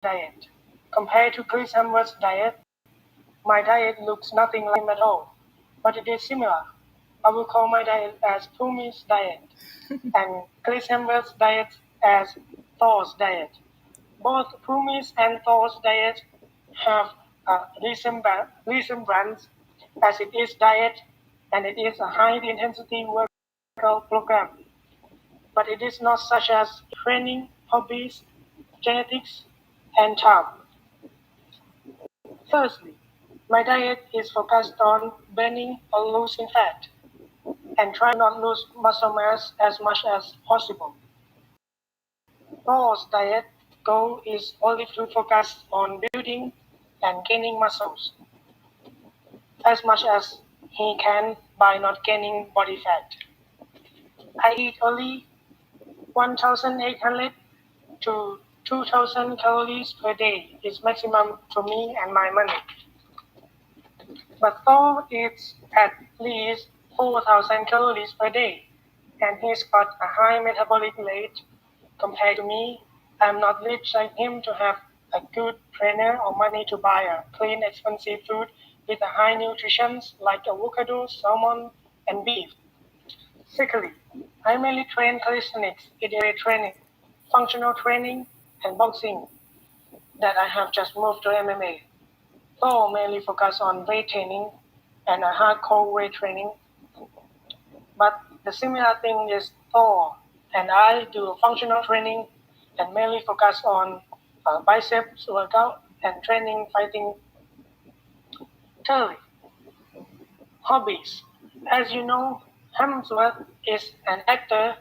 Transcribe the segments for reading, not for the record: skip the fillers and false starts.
diet. Compared to Chris Hemsworth's diet, my diet looks nothing like him at all, but it is similar. I will call my diet as Phum's diet and Chris Hemsworth's diet as Thor's diet. Both Phum's and Thor's diet have a resemblance as it is diet and it is a high intensity workout program, but it is not such as training, hobbies, genetics, and charm. Firstly, my diet is focused on burning or losing fat and try not lose muscle mass as much as possible. Paul's diet goal is only to focus on building and gaining muscles as much as he can by not gaining body fat. I eat only 1,800 to 2,000 calories per day is maximum to me and my money. But Paul eats at least 4,000 calories per day, and he's got a high metabolic rate compared to me. I'm not rich like him to have a good trainer or money to buy a clean, expensive food with a high nutrition like avocado, salmon, and beef. Secondly, I mainly train calisthenics, weight training, functional training, and boxing that I have just moved to MMA. Thor mainly focus on weight training and a hardcore weight training. But the similar thing is Thor and I do functional training and mainly focus on biceps workout and training fighting. Thirdly, hobbies. As you know, Hemsworth is an actor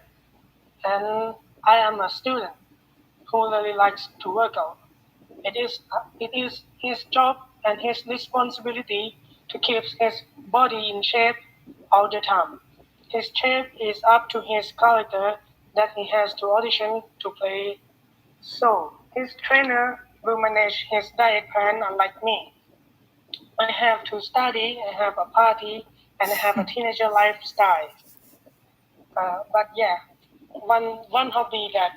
and I am a student who really likes to work out. It is his job and his responsibility to keep his body in shape all the time. His shape is up to his character that he has to audition to play. So his trainer will manage his diet plan unlike me. I have to study, I have a party, and I have a teenager lifestyle. But yeah, one hobby that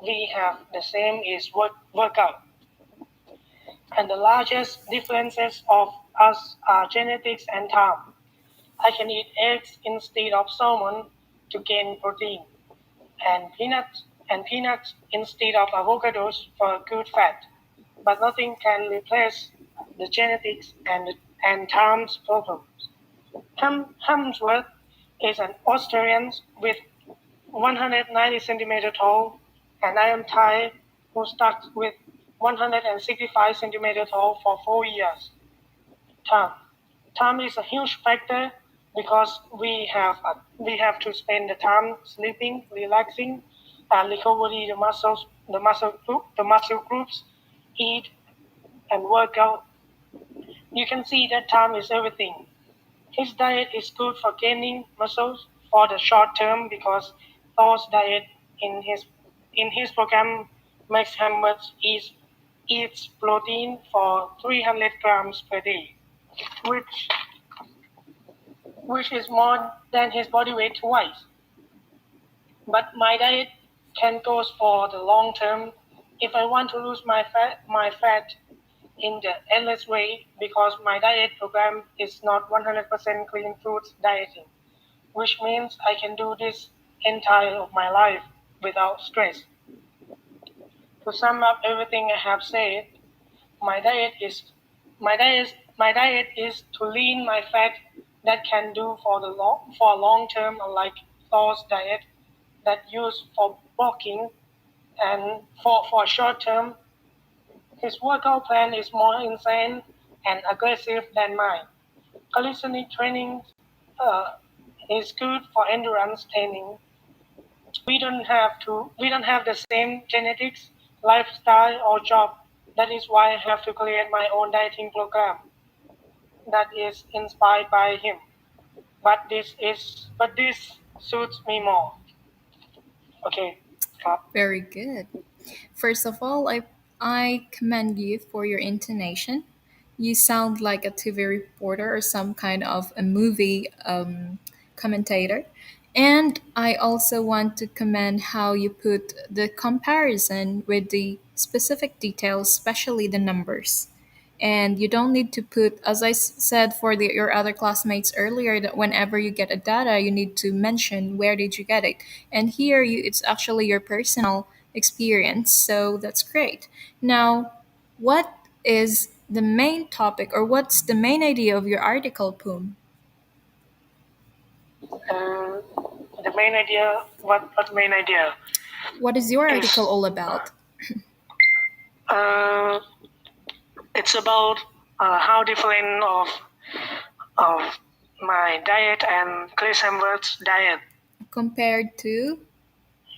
we have the same is workout. And the largest differences of us are genetics and time. I can eat eggs instead of salmon to gain protein, and peanuts instead of avocados for good fat. But nothing can replace the genetics and time's problems. Hemsworth is an Australian with 190 centimeter tall, and I am Thai who stuck with 165 centimeter tall for 4 years. Time. Time is a huge factor because we have to spend the time sleeping, relaxing, and recovery the muscle groups, eat and work out. You can see that time is everything. His diet is good for gaining muscles for the short term because Thor's diet in his program makes him eats protein for 300 grams per day, which which is more than his body weight twice. But my diet can go for the long term if I want to lose my fat in the endless way because my diet program is not 100% clean foods dieting, which means I can do this entire of my life without stress. To sum up everything I have said, my diet is my diet is to lean my fat that can do for long term unlike Thor's diet that used for bulking and for short term his workout plan is more insane and aggressive than mine. Calisthenic training uh, is good for endurance training. We don't have the same genetics, lifestyle or job. That is why I have to create my own dieting program that is inspired by him. But this suits me more. Okay. Very good. First of all, I commend you for your intonation. You sound like a TV reporter or some kind of a movie commentator. And I also want to commend how you put the comparison with the specific details, especially the numbers. And you don't need to put, as I said for your other classmates earlier, that whenever you get a data, you need to mention where did you get it. And here, it's actually your personal experience. So that's great. Now, what is the main topic, or what's the main idea of your article, Poom? And the main idea, what main idea What is your article is, all about? uh, it's about how different of my diet and Chris Hemsworth's diet Compared to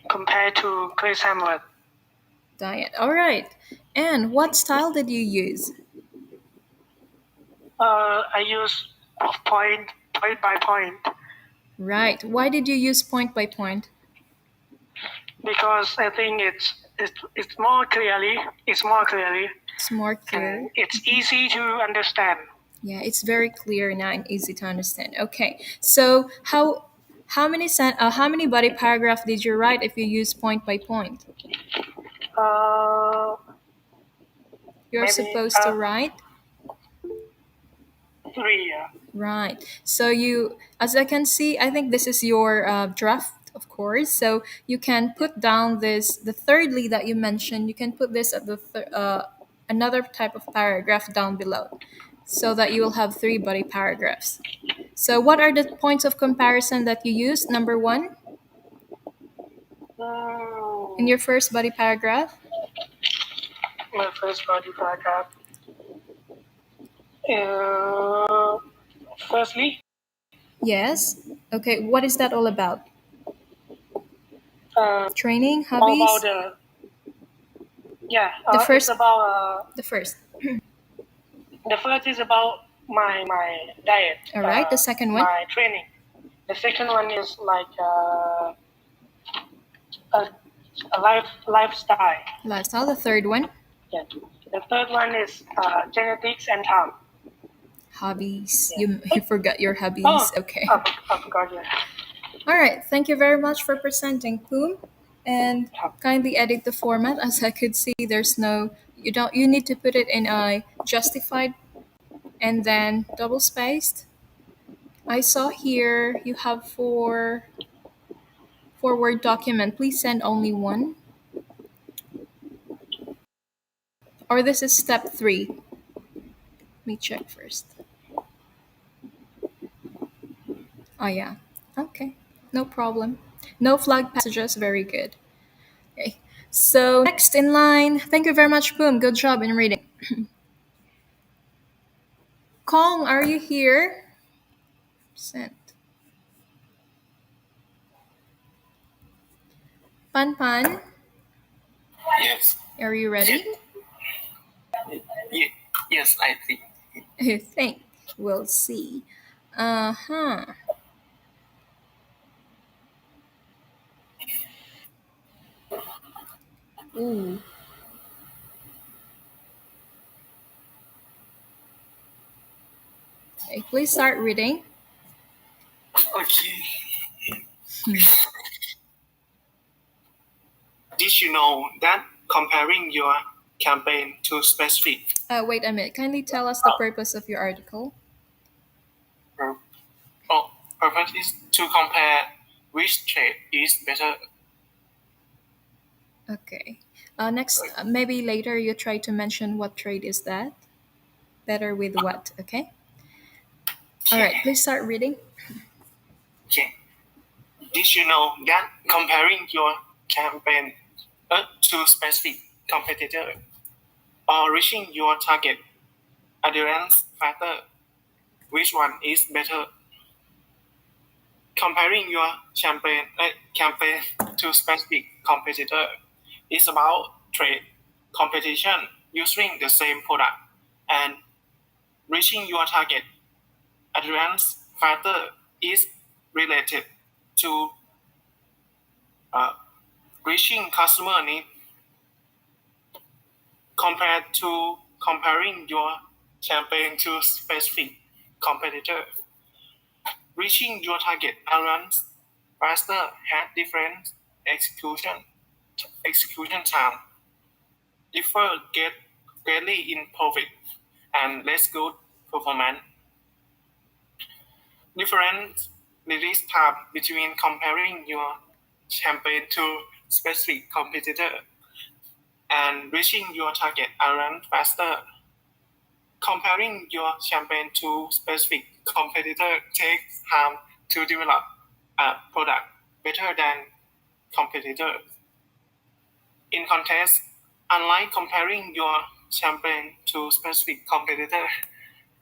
compared to Chris Hemsworth. diet. All right. And what style did you use? I use point by point Right. Why did you use point by point? because I think it's more clearly it's more clearly It's more and clear. it's easy to understand. Yeah, it's very clear now and easy to understand. Okay. So how many body paragraph did you write if you use point by point? Uh, You're maybe supposed to write. three. Right. So as I can see, I think this is your draft, of course. So you can put down the thirdly that you mentioned. You can put this at another type of paragraph down below, so that you will have three body paragraphs. So what are the points of comparison that you use? Number one in Mm, your first body paragraph. my first body paragraph. Uh, firstly, Yes. Okay. What is that all about? uh, Training, all about hobbies. yeah. The It's first. about The first. the first is about my diet, All right. The second one. my training. The second one is like a, a lifestyle. Lifestyle. The third one. Yeah. The third one is genetics and time. Hobbies. Yeah. You forgot your Oh, hobbies. Okay. I forgot. Yeah. All right. Thank you very much for presenting, Poom. And kindly edit the format. As I could see, there's no. You need to put it in a justified and then double spaced. I saw here you have for Word document. Please send only one. Or this is step three. Let me check first. Oh yeah. Okay. No problem. No flag passages. Very good. Okay. So next in line. Thank you very much, Boom. Good job in reading. Kong, are you here? Sent. Pan Pan, Yes. are you ready? Ye- yes, I think. I think we'll see. Uh huh. Ooh. Okay, please start reading. Okay. Did you know that comparing your campaign to specific Wait a minute. Kindly tell us the purpose of your article. pur- oh, purpose is to compare which trade is better? Okay. Next, maybe later you try to mention what trade is that. Better with what? Okay. All Okay. right. Please start reading. Okay. Did you know that comparing your campaign to specific competitor or reaching your target adherence factor, which one is better? Comparing your campaign to specific competitor is about trade competition using the same product and reaching your target advance factor is related to uh, reaching customer need compared to comparing your campaign to specific competitor. Reaching your target audience faster had different execution time, differ greatly in profit, and less good performance. Different release time between comparing your campaign to specific competitor and reaching your target around faster. Comparing your campaign to specific competitor takes time to develop a product better than competitors. In contrast, unlike comparing your campaign to specific competitor,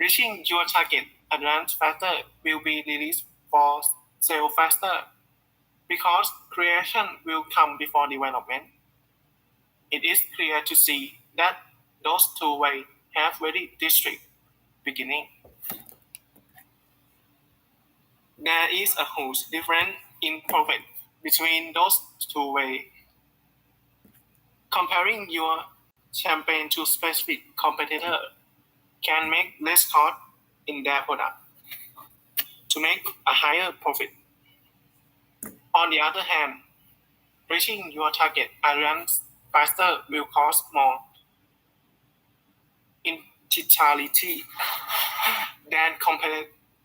reaching your target around faster will be released for sale faster because creation will come before development. It is clear to see that those two ways have very distinct beginning. There is a huge difference in profit between those two ways. Comparing your campaign to specific competitor can make less cost in their product to make a higher profit. On the other hand, reaching your target audience faster will cost more in totality than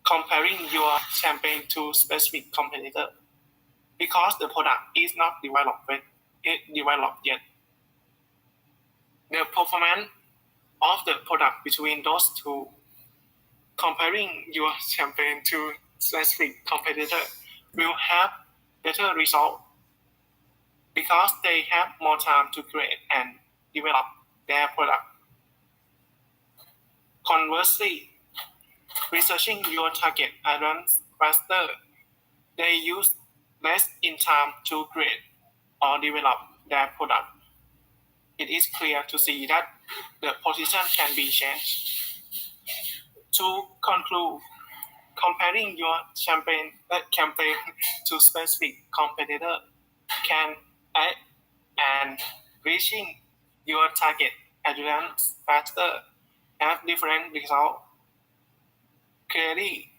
comparing your campaign to specific competitor because the product is not developed yet. The performance of the product between those two, comparing your campaign to specific competitor, will have better result because they have more time to create and develop their product. Conversely, researching your target audience faster, they use less in time to create or develop their product. It is clear to see that the position can be changed. To conclude, comparing your campaign to specific competitor can aid and reaching your target audience faster have different results. Clearly,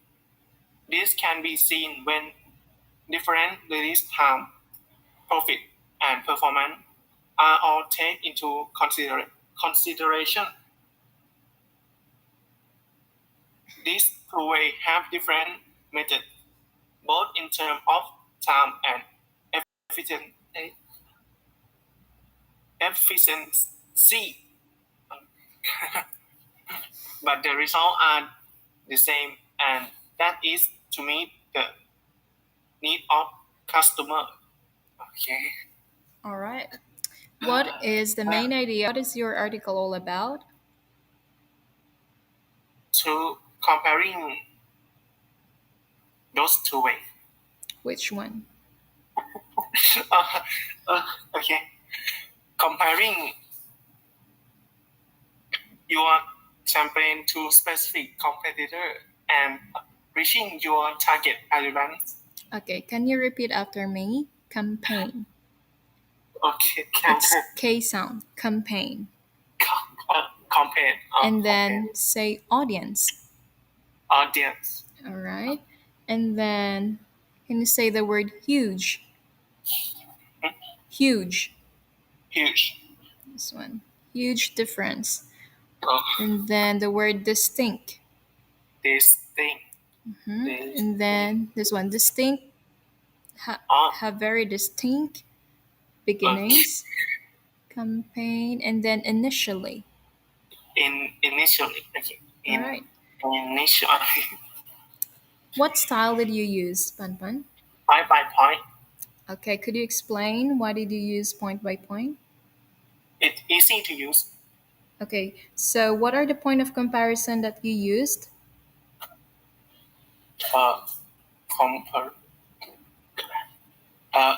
this can be seen when different release time, profit, and performance are all taken into consideration. These two ways have different methods, both in terms of time and efficient, efficiency, but the results are the same, and that is to meet the need of customer. Okay. All right. What is the main idea? What is your article all about? To comparing those two ways. Which one? Okay. Comparing your campaign to specific competitor and reaching your target audience. Okay, can you repeat after me? Campaign. Okay, It's campaign. K sound. Campaign. Campaign. And then say audience. Audience. All right. And then can you say the word huge? Hmm? Huge. Huge. This one. Huge difference. Oh, And then the word distinct. this thing. And then this one. Distinct. Have very distinct beginnings. Campaign. And then initially. Initially. Okay. All right. Initially. What style did you use, Pan Pan? Point by point. Okay, could you explain why did you use point by point? It's easy to use. Okay, so what are the point of comparison that you used? Compare. Uh,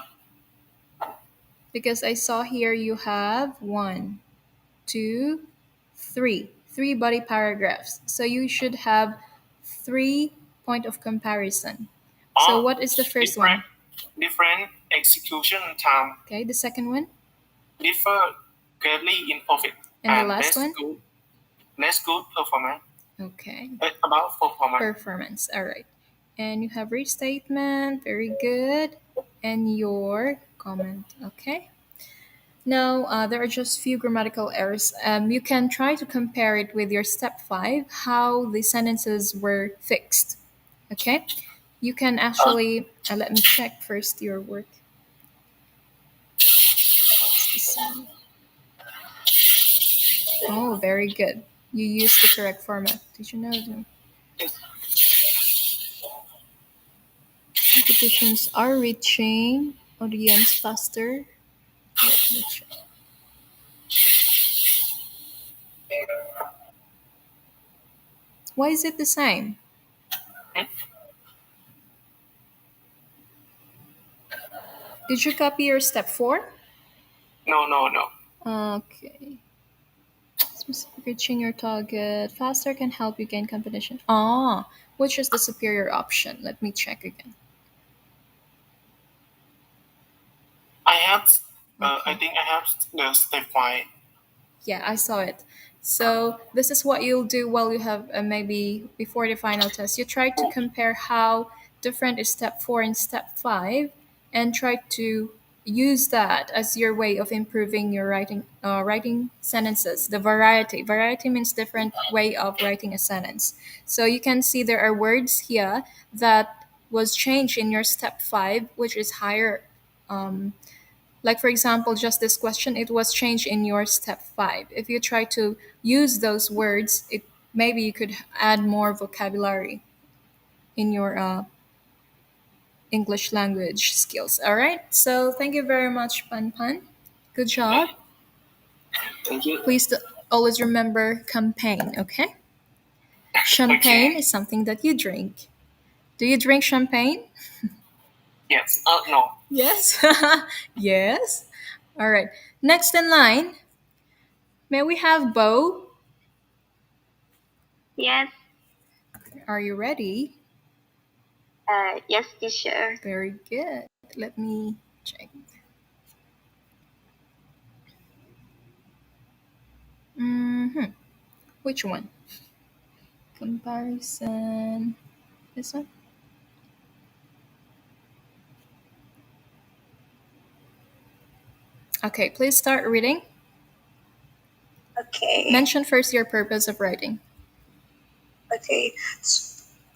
Because I saw here you have one, two, three, three body paragraphs. So you should have three point of comparison. So what is the first different, one? different execution time Okay, the second one differ greatly in profit and the last one? less good performance. Okay, About performance. performance. All right, and you have restatement. Very good. and your comment. Okay. Now, there are just few grammatical errors. You can try to compare it with your step 5, how the sentences were fixed. Okay? You can actually, let me check first your work. It's the same. Oh, very good. You used the correct format. Did you know that? Competitions are reaching audience faster. Let me check. Why is it the same? Did you copy your step 4? No. Okay. Specific reaching your target faster can help you gain competition. Ah, which is the superior option? Let me check again. I have. I Okay. think I have the step 5. Yeah, I saw it. So this is what you'll do while you have maybe before the final test. You try to compare how different is step 4 and step 5, and try to use that as your way of improving your writing sentences. The variety means different way of writing a sentence. So you can see there are words here that was changed in your step 5, which is higher. Like, for example, just this question, it was changed in your step 5. If you try to use those words, it maybe you could add more vocabulary in your English language skills. All right. So thank you very much, Pan Pan. Good job. Thank you. Please always remember campaign. Okay. Okay. Champagne is something that you drink. Do you drink champagne? Yes. No. Yes. Yes. All right. Next in line, may we have Bo? Yes, Are you ready? yes, teacher. Very good. Let me check. Which one? Comparison. This one? Okay, please start reading. Okay, Mention first your purpose of writing. okay.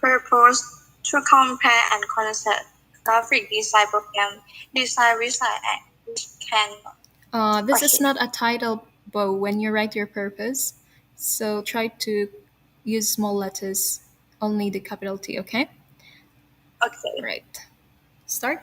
Purpose to compare and concept graphic design program, design website and which can. This is Okay, not a title, Bo, when you write your purpose. So try to use small letters, only the capital T, okay? okay. Right. Start.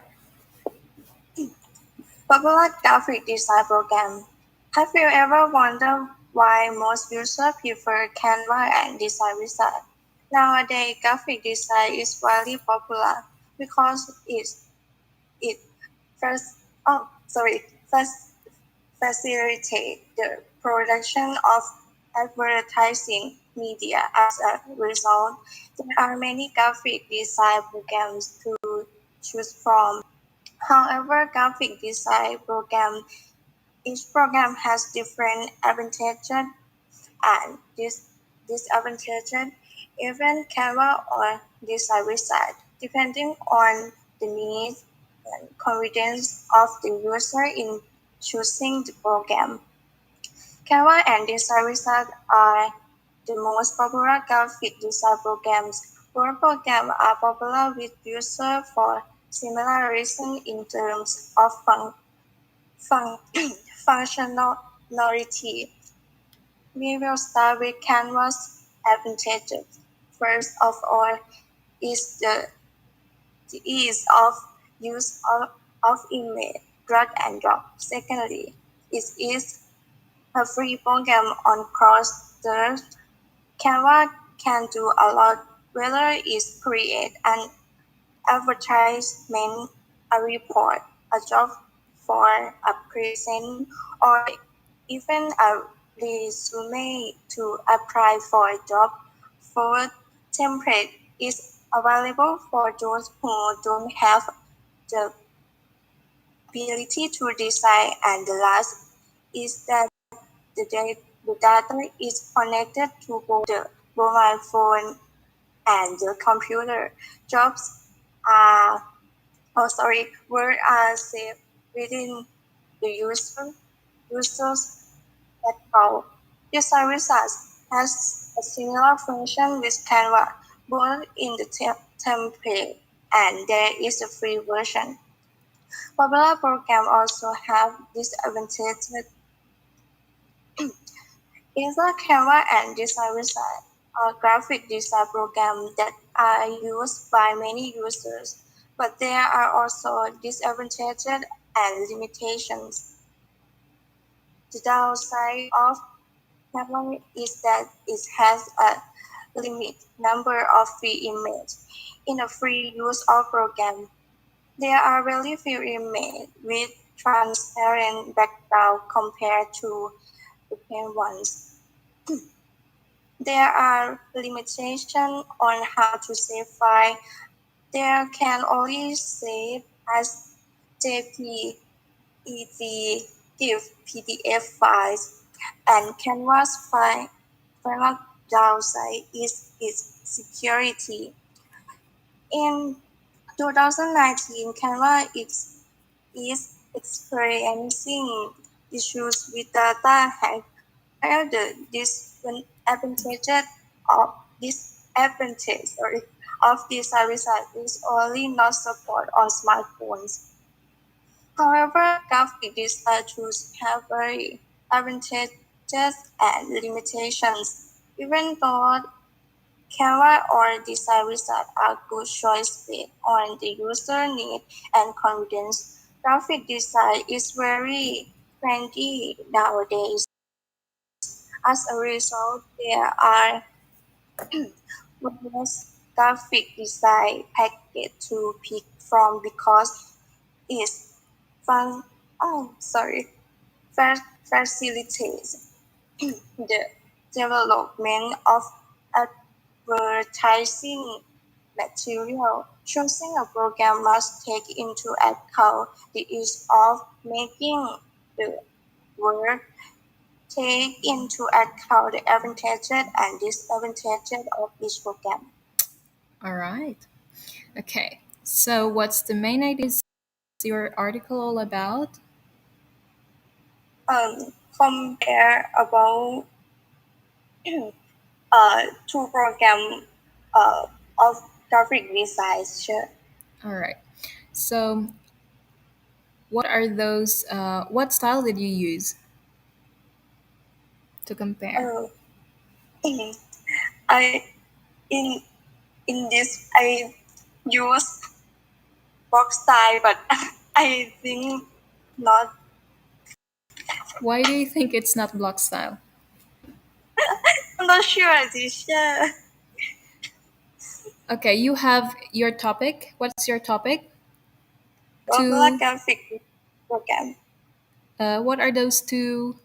Popular graphic design program. Have you ever wondered why most users prefer Canva and design website? Nowadays, graphic design is widely popular because it first oh sorry first facilitate the production of advertising media. As a result, there are many graphic design programs to choose from. However, graphic design each program has different advantages and disadvantages. Even Canva or design website, depending on the needs and confidence of the user in choosing the program. Canva and DesignWizard are the most popular graphic design programs. Both programs are popular with users for similar reasons in terms of fun- functionality. We will start with Canva's advantages. First of all is the ease of use of image, drag and drop. Secondly, it is a free program on cross-the Canva can do a lot, whether it's create an advertisement, a report, a job for a present, or even a resume to apply for a job. For template is available for those who don't have the ability to design, and the last is that the data is connected to both the mobile phone and the computer. Jobs are oh sorry, words are saved within the user's account. This service has a similar function with Canva, both in the template and there is a free version. Popular programs also have disadvantages. Either Canva and Design Wizard are graphic design programs that are used by many users, but there are also disadvantages and limitations. The downside of Canva is that it has a limited number of free images. In a free use of program, there are very few images with transparent background compared to the paid ones. There are limitations on how to save files. There can only save as JPEG, GIF, PDF files, and Canvas file. Final downside is its security. In 2019, Canva is experiencing issues with data hack. However, of this service is only not support on smartphones. However, graphic design tools have very advantages and limitations. Even though Canva or Design Wizard are good choices based on the user need and convenience, graphic design is very trendy nowadays. As a result, there are numerous graphic design packages to pick from because it's fun. Oh, sorry, facilitates the development of advertising material. Choosing a program must take into account the ease of making the work, take into account the advantages and disadvantages of each program. All right. Okay. So, what's the main ideas your article all about? Compare about two program of graphic design. Sure. All right. So, what are those? What style did you use to compare? Uh, I in in this I use box style, but I think not. Why do you think it's not block style? I'm not sure, teacher. Okay, you have your topic. What's your topic? Popular Two. graphic program. What are those two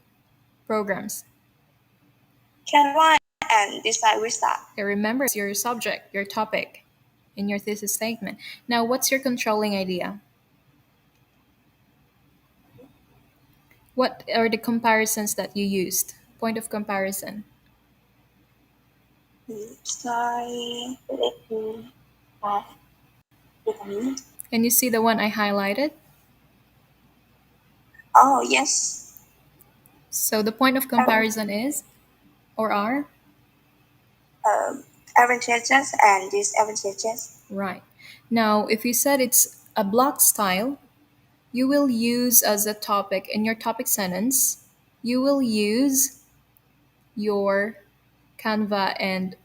programs? Canva and Design Wizard. Okay, remember, it's your subject, your topic, in your thesis statement. Now, what's your controlling idea? What are the comparisons that you used? Point of comparison. Sorry, let me have it. Can you see the one I highlighted? Oh yes. So the point of comparison is, or are? Um, Advantages and disadvantages. Right. Now, if you said it's a block style, you will use as a topic in your topic sentence, you will use your Canva and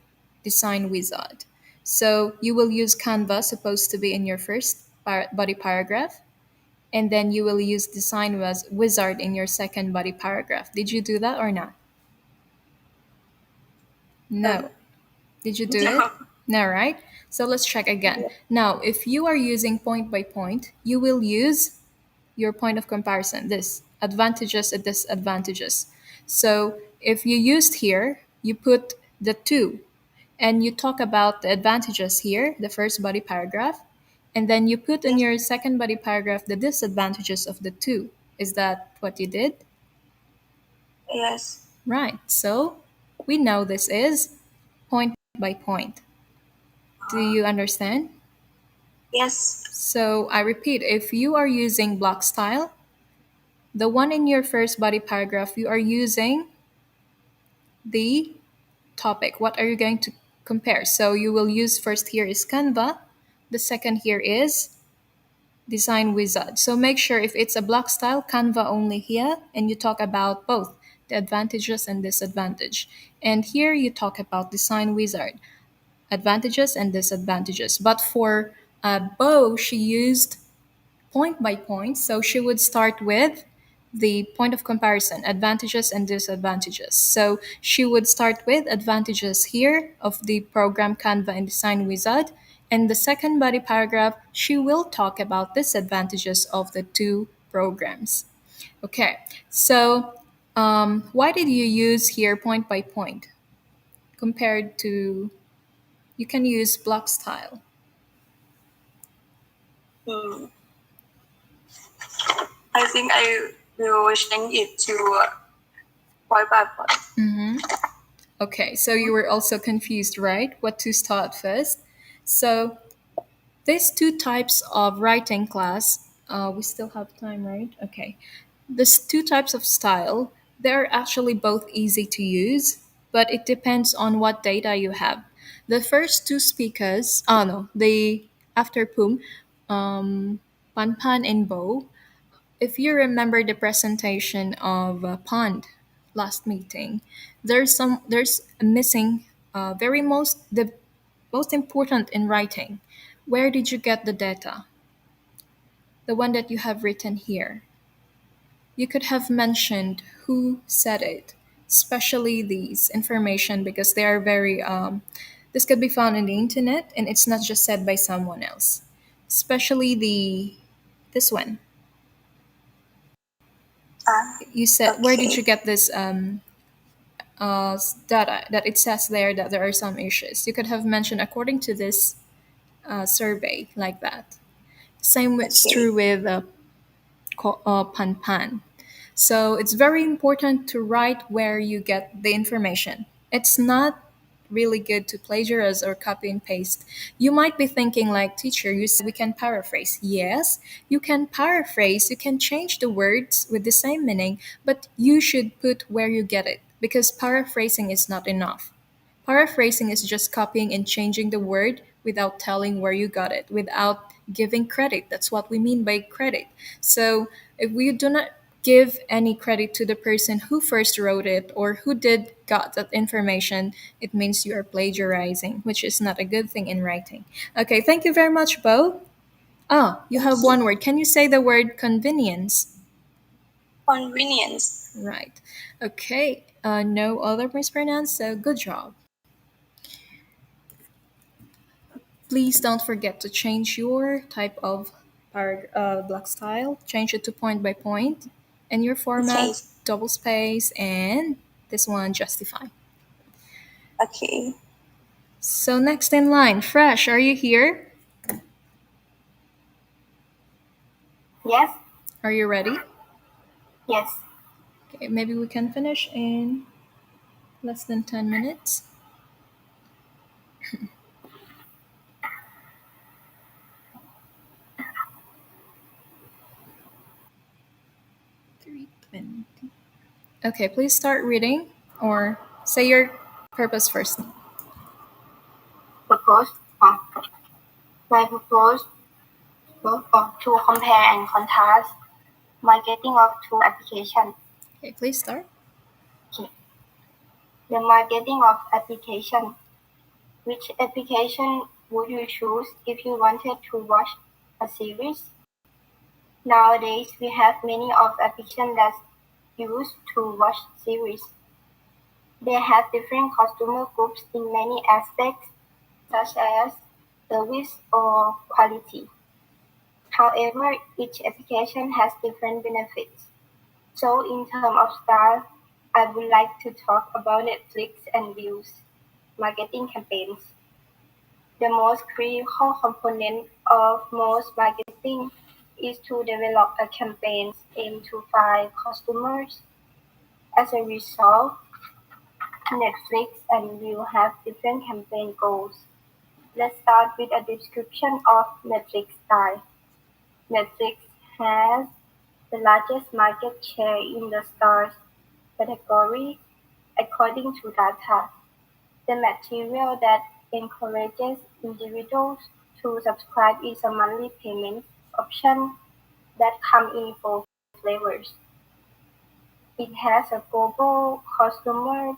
Design Wizard. So you will use Canva, supposed to be in your first body paragraph, and then you will use Design Wizard in your second body paragraph. Did you do that or not? Um, No. Did you do it? no. No, right? So let's check again. Now, if you are using point by point, you will use your point of comparison, this advantages and disadvantages. So if you used here, you put the two and you talk about the advantages here, the first body paragraph, and then you put in Yes. your second body paragraph the disadvantages of the two. Is that what you did? Yes. Right. So we know this is point by point. Do you understand? Yes. So I repeat, if you are using block style, the one in your first body paragraph, you are using the topic. What are you going to compare? So you will use first here is Canva, the second here is Design Wizard. So make sure if it's a block style, Canva only here, and you talk about both the advantages and disadvantage. And here you talk about Design Wizard, advantages and disadvantages. But for Bo, she used point by point. So she would start with the point of comparison, advantages and disadvantages. So she would start with advantages here of the program Canva and Design Wizard. And the second body paragraph, she will talk about disadvantages of the two programs. Okay, so why did you use here point by point compared to you can use block style? Hmm. I think I will change it to point by point. Mm-hmm. Okay, so you were also confused, right? What to start first. So these two types of writing class, we still have time, right? Okay. These two types of style, they're actually both easy to use, but it depends on what data you have. The first two speakers, oh no, the after Pum, Pan Pan and Bo, if you remember the presentation of Pond last meeting, there's a missing very most the most important in writing. Where did you get the data? The one that you have written here. You could have mentioned who said it, especially these information because they are very this could be found in the internet and it's not just said by someone else. Especially the this one. Ah, You said where did okay. you get this data that it says there that there are some issues? You could have mentioned according to this survey like that. Same is Okay. true with Pan Pan. So it's very important to write where you get the information. It's not really good to plagiarize or copy and paste. You might be thinking, like, teacher, you said we can paraphrase. Yes, you can paraphrase, you can change the words with the same meaning, but you should put where you get it because paraphrasing is not enough. Paraphrasing is just copying and changing the word without telling where you got it, without giving credit. That's what we mean by credit. So if we do not give any credit to the person who first wrote it or who did got that information, it means you are plagiarizing, which is not a good thing in writing. Okay, thank you very much, Bo. Ah, you Thank have you. one word. Can you say the word convenience? Convenience. Right. Okay. No other mispronounced, so good job. Please don't forget to change your type of block style. Change it to point by point. And your Okay. format, double space, and this one, justify. Okay. So next in line, Fresh, are you here? Yes. Are you ready? Yes. Okay, maybe we can finish in less than 10 minutes. 3:20. Okay, please start reading or say your purpose first. Purpose. My purpose to compare and contrast marketing of two applications. Okay, please start. Okay. The marketing of application. Which application would you choose if you wanted to watch a series? Nowadays, we have many of applications that used to watch series. They have different customer groups in many aspects, such as service or quality. However, each application has different benefits. So in terms of style, I would like to talk about Netflix and Views marketing campaigns. The most critical component of most marketing is to develop a campaign aimed to find customers. As a result, Netflix and View have different campaign goals. Let's start with a description of Netflix style. Netflix has the largest market share in the stars category according to data. The material that encourages individuals to subscribe is a monthly payment option that comes in four flavors. It has a global customer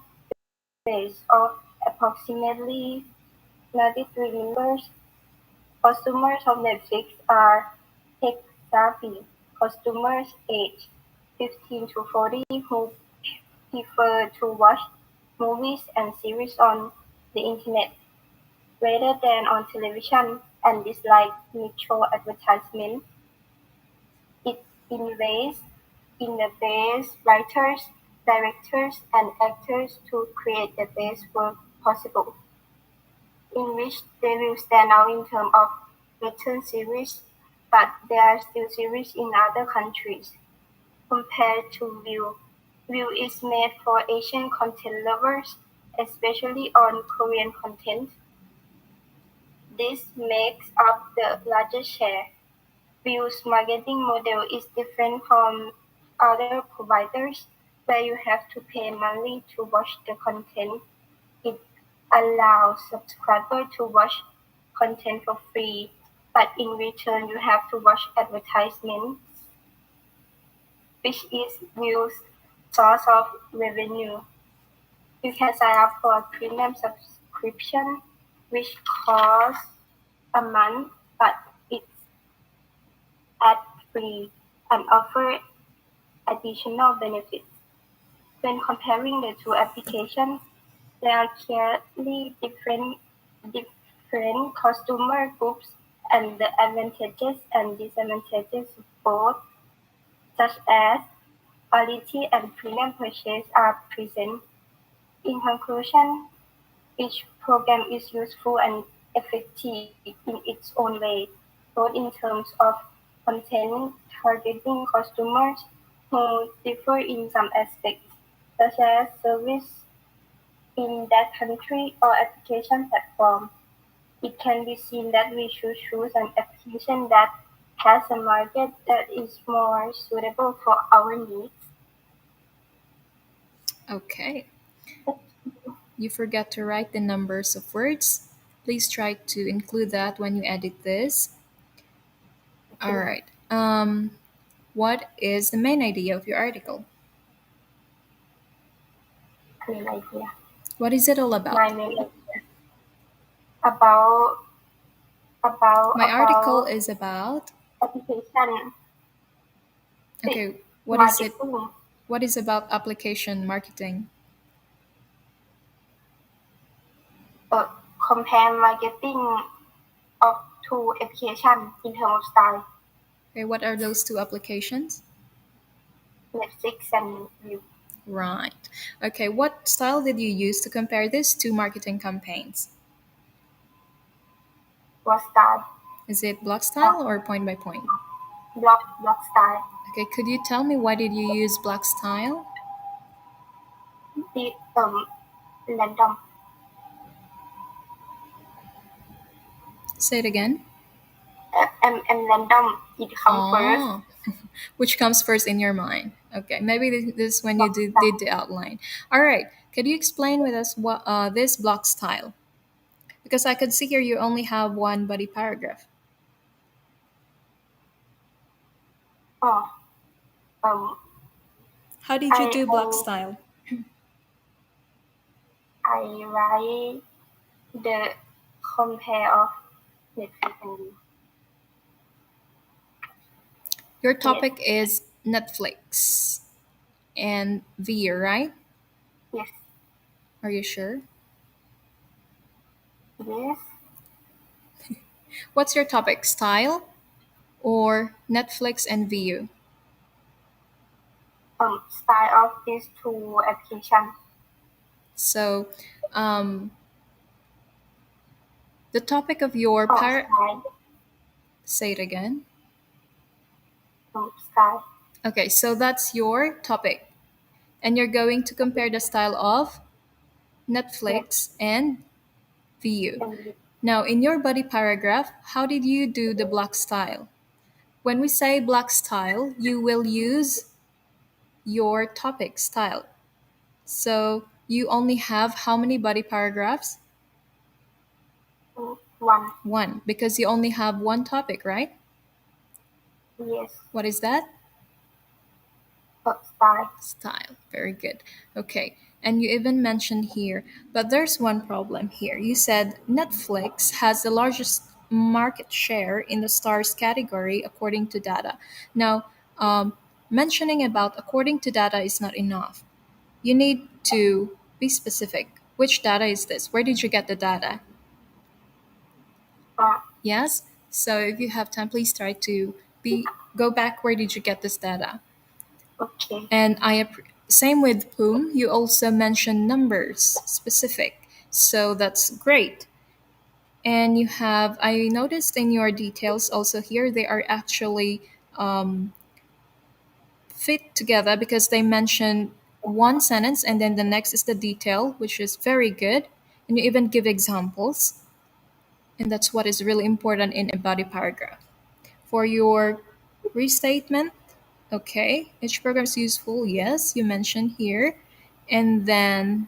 base of approximately 93 million. Customers of Netflix are tech-savvy customers aged 15 to 40 who prefer to watch movies and series on the internet rather than on television and dislike neutral advertisement. It invests in the best writers, directors, and actors to create the best work possible, in which they will stand out in terms of Western series, but there are still series in other countries. Compared to View, View is made for Asian content lovers, especially on Korean content. This makes up the largest share. View's marketing model is different from other providers, where you have to pay monthly to watch the content. It allows subscribers to watch content for free, but in return you have to watch advertisements, which is View's source of revenue. You can sign up for a premium subscription, which costs a month, but it's ad-free and offers additional benefits. When comparing the two applications, there are clearly different customer groups, and the advantages and disadvantages of both, such as quality and premium purchase, are present. In conclusion, each program is useful and effective in its own way, both in terms of content targeting customers who differ in some aspects, such as service in that country or application platform. It can be seen that we should choose an application that has a market that is more suitable for our needs. Okay. You forgot to write the numbers of words. Please try to include that when you edit this. All right. What is the main idea of your article? Main idea. What is it all My about? main idea about My article about is about. application Okay, what is it? marketing. What is about application marketing? uh, Compare marketing of two applications in terms of style, Okay, what are those two applications? Netflix and View. Right. Okay, what style did you use to compare these two marketing campaigns? Was style Is it block of style or point by point? block style. Okay, could you tell me why did you use block style? The random Say it again. and random it comes first. Oh, which comes first in your mind? Okay, maybe this is when you Block did style. the outline. All right, could you explain with us what this block style? Because I could see here you only have one body paragraph. Oh, um, How did you I do block I style? I write the compare of Netflix and View. Your Yes, topic is Netflix and V, right? yes, Are you sure? yes. What's your topic? Style or Netflix and VU? Style of these two applications. So, um, the topic of your Oh, par. style, Say it again. style Okay, so that's your topic, and you're going to compare the style of Netflix Netflix and VU. and View. Now, in your body paragraph, how did you do the block style? When we say block style, you will use your topic style. So you only have how many body paragraphs? One. One, because you only have one topic, right? Yes. What is that? Style. Style. Very good. Okay. And you even mentioned here, but there's one problem here. You said Netflix has the largest market share in the stars category according to data. Now, mentioning about according to data is not enough. You need to be specific. Which data is this? Where did you get the data? Uh, Yes? So if you have time, please try to go back. Where did you get this data? okay. And same with Phum, you also mentioned numbers specific. So that's great. And you have, I noticed in your details also here, they are actually fit together because they mention one sentence and then the next is the detail, which is very good. And you even give examples. And that's what is really important in a body paragraph. For your restatement, okay, each program is useful. Yes, you mentioned here. And then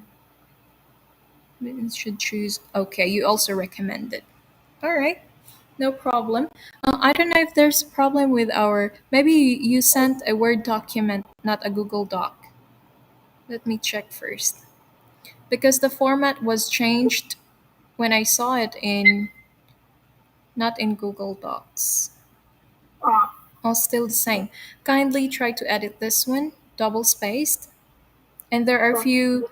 we should choose. Okay, you also recommend it. All right, no problem. I don't know if there's a problem with our. Maybe you sent a Word document, not a Google Doc. Let me check first. Because the format was changed when I saw it in, not in Google Docs. Uh, Oh, still the same. Kindly try to edit this one, double spaced. And there are a few,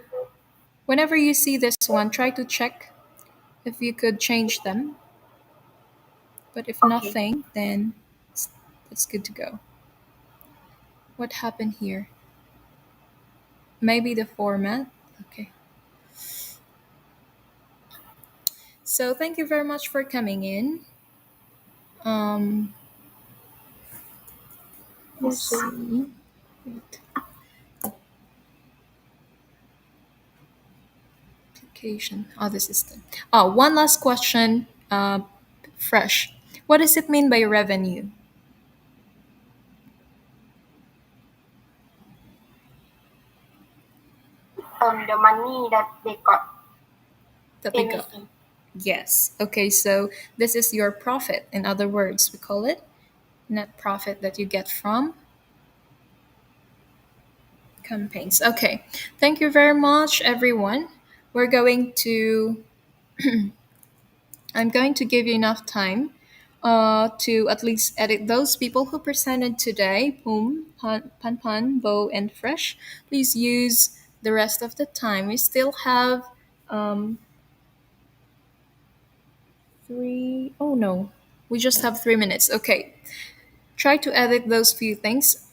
whenever you see this one, try to check if you could change them. But if okay. nothing, then it's good to go. What happened here? Maybe the format. Okay. So thank you very much for coming in. Um, let's Thank you. see. Wait. Application. Oh, this is the. Oh, one last question. Fresh. What does it mean by revenue The money that they got that they in got? it. Yes. Okay, so this is your profit. In other words, we call it net profit that you get from campaigns. Okay. Thank you very much, everyone. We're going to, I'm going to give you enough time to at least edit those people who presented today, Poom, Pan Pan, Bo, and Fresh. Please use the rest of the time. We still have um, three, oh no, we just have 3 minutes. Okay. Try to edit those few things.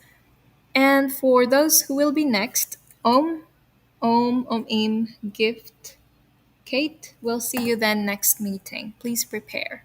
And for those who will be next, Im, Gift, Kate, we'll see you then next meeting. Please prepare.